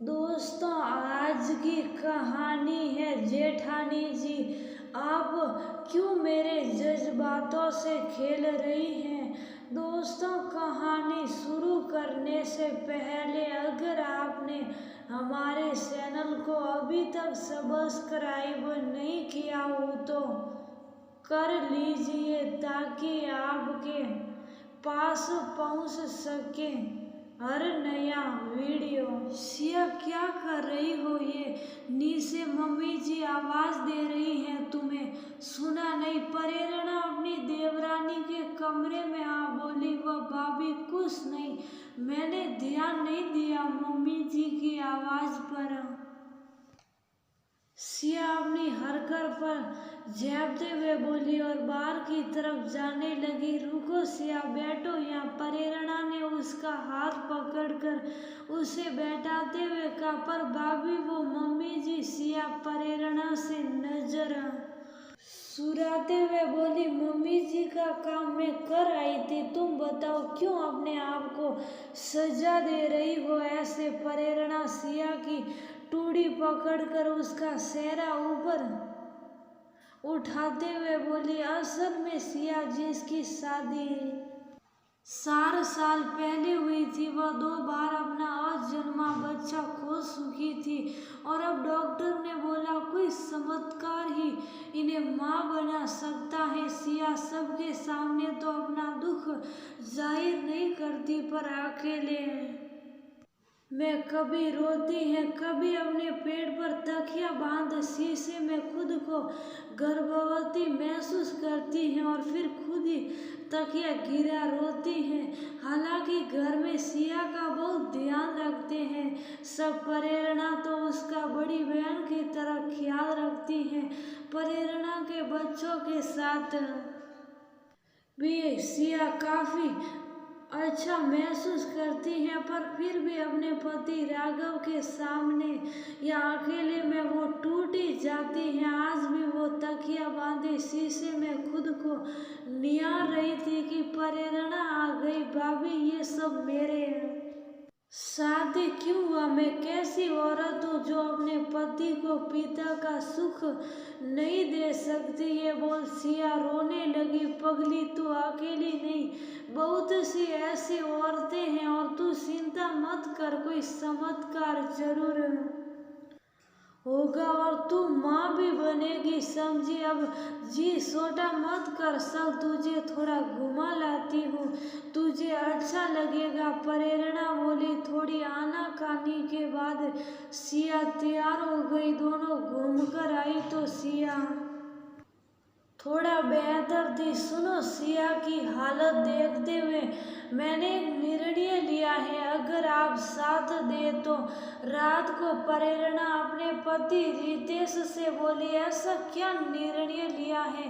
दोस्तों, आज की कहानी है जेठानी जी। आप क्यों मेरे जज्बातों से खेल रही हैं? दोस्तों, कहानी शुरू करने से पहले अगर आपने हमारे चैनल को अभी तक सब्सक्राइब नहीं किया हो तो कर लीजिए ताकि आपके पास पहुंच सके हर नया वीडियो। सिया, क्या कर रही हो? ये नीचे मम्मी जी आवाज दे रही हैं, तुम्हें सुना नहीं? प्रेरणा अपनी देवरानी के कमरे में आ बोली। वह भाभी कुछ नहीं, मैंने ध्यान नहीं दिया मम्मी जी की आवाज पर। सिया अपनी हरकत पर झेपते हुए बोली और बाहर की तरफ जाने लगी। रुको सिया, बैठो यहाँ। प्रेरणा ने उसका हाथ पकड़कर उसे बैठाते हुए कहा। पर भाभी, वो मम्मी जी। सिया प्रेरणा से नजर चुराते हुए बोली। मम्मी जी का काम मैं कर आई थी, तुम बताओ क्यों अपने आप को सजा दे रही हो ऐसे? प्रेरणा सिया की टूड़ी पकड़कर उसका चेहरा ऊपर उठाते हुए बोली। असल में सिया, जिसकी शादी 4 साल पहले हुई थी, वह 2 बार अपना अजन्मा बच्चा खो चुकी थी और अब डॉक्टर ने बोला कोई चमत्कार ही इन्हें माँ बना सकता है। सिया सबके सामने तो अपना दुख जाहिर नहीं करती, पर अकेले में कभी रोती है, कभी अपने पेट पर तकिया बांध शीशे में खुद को गर्भवती महसूस करती है और फिर खुद ही तकिया गिरा रोती है। हालांकि घर में सिया का बहुत ध्यान रखते हैं सब। प्रेरणा तो उसका बड़ी बहन की तरह ख्याल रखती है। प्रेरणा के बच्चों के साथ भी सिया काफी अच्छा महसूस करती हैं, पर फिर भी अपने पति राघव के सामने या अकेले में वो टूट ही जाती हैं। आज भी वो तकिया बांधे शीशे में खुद को निहार रही थी कि प्रेरणा आ गई। भाभी, ये सब मेरे शादी क्यों हुआ? मैं कैसी औरत हूँ जो अपने पति को पिता का सुख नहीं दे सकती? ये बोल सिया रोने लगी। पगली, तू अकेली नहीं, बहुत सी ऐसी औरतें हैं और तू चिंता मत कर, कोई चमत्कार जरूर होगा और तू माँ भी बनेगी, समझी? अब जी छोटा मत कर, सब तुझे थोड़ा घुमा लाती हूँ, तुझे अच्छा लगेगा। प्रेरणा बोली। थोड़ी आनाकानी के बाद सिया तैयार हो गई। दोनों घूमकर आई तो सिया थोड़ा बेहतर थी। सुनो, सिया की हालत देखते हुए मैंने एक निर्णय लिया है, अगर आप साथ दे तो। रात को प्रेरणा अपने पति रितेश से बोली। ऐसा क्या निर्णय लिया है,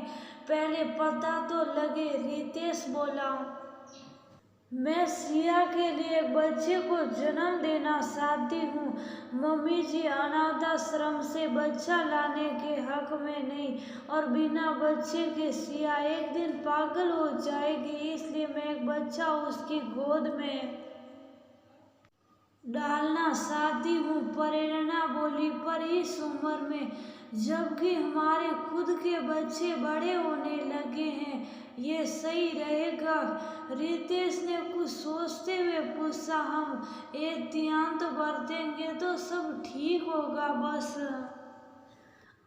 पहले पता तो लगे। रितेश बोला। मैं सिया के लिए एक बच्चे को जन्म देना चाहती हूँ। मम्मी जी अनाथ आश्रम से बच्चा लाने के हक में नहीं और बिना बच्चे के सिया एक दिन पागल हो जाएगी, इसलिए मैं एक बच्चा उसकी गोद में डालना चाहती हूँ। प्रेरणा बोली। पर इस उम्र में, जबकि हमारे खुद के बच्चे बड़े होने लगे हैं, ये सही रहेगा? रितेश ने कुछ सोचते हुए पूछा। हम एहतियात बरतेंगे तो सब ठीक होगा, बस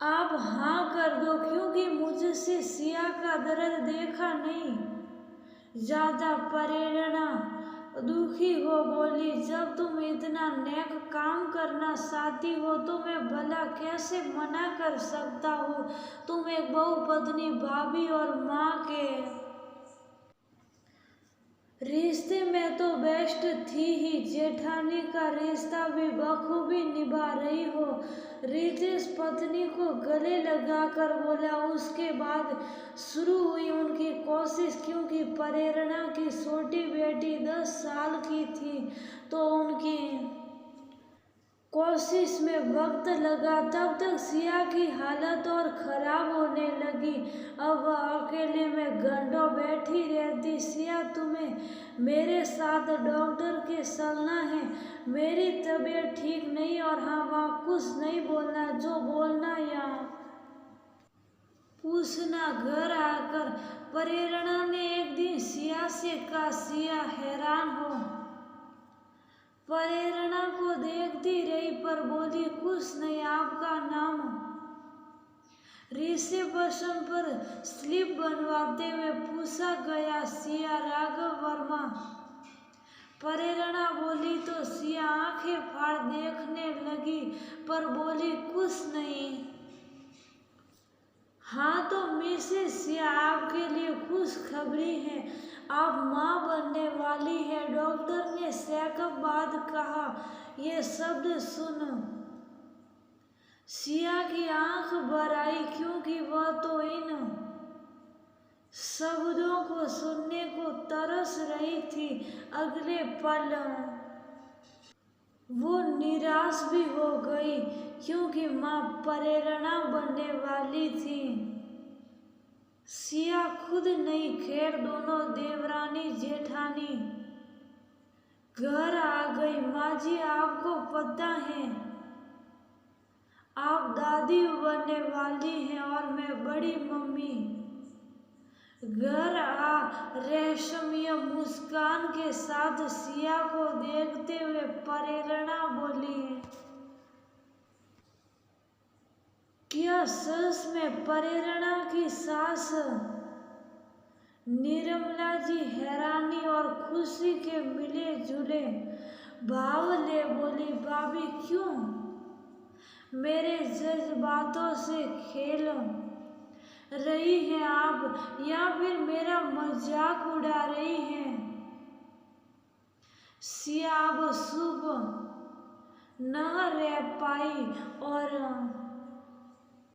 आप हाँ कर दो, क्योंकि मुझसे सिया का दर्द देखा नहीं ज्यादा। प्रेरणा दुखी हो बोली। जब तुम इतना नेक काम करना चाहती हो तो मैं भला कैसे मना कर सकता हूँ? तुम एक बहुपत्नी, भाभी और माँ के रिश्ते में तो बेस्ट थी ही, जेठानी का रिश्ता भी बखूबी निभा रही हो। रितेश पत्नी को गले लगाकर बोला। उसके बाद शुरू हुई उनकी कोशिश, क्योंकि प्रेरणा की छोटी बेटी 10 साल की थी तो उनकी कोशिश में वक्त लगा, तब तक सिया की हालत और खराब होने लगी। अब वह अकेले में घंटों बैठी रहती। सिया, तुम्हें मेरे साथ डॉक्टर के चलना है। मेरी तबीयत ठीक नहीं और हाँ, वहाँ कुछ नहीं बोलना, जो बोलना यहाँ पूछना। घर आकर प्रेरणा ने एक दिन सिया से कहा। सिया हैरान हो प्रेरणा को देखती रही पर बोली कुछ नहीं। आपका नाम? रिसेप्शन पर स्लिप बनवाते हुए पूछा गया। सिया, राघव वर्मा। प्रेरणा बोली तो सिया आंखें फाड़ देखने लगी पर बोली कुछ नहीं। हाँ तो मिसेस सिया, आपके लिए खुशखबरी है, आप माँ बनने वाली है। डॉक्टर ने सेकअप बाद कहा। ये शब्द सुन सिया की आंख भर आई, क्योंकि वह तो इन शब्दों को सुनने को तरस रही थी। अगले पल वो निराश भी हो गई, क्योंकि माँ प्रेरणा बनने वाली थी। सिया खुद नहीं, खैर दोनों देवरानी जेठानी घर आ गई। माँ जी, आपको पता है आप दादी बनने वाली हैं और मैं बड़ी मम्मी। घर आ रहस्यमय मुस्कान के साथ सिया को देखते हुए प्रेरणा बोली। क्या सच में? प्रेरणा की सास निर्मला जी हैरानी और खुशी के मिले जुले भाव ले बोली। भाभी, क्यों मेरे जज्बातों से खेल रही हैं आप, या फिर मेरा मजाक उड़ा रही हैं? सिया अब चुप न रह पाई और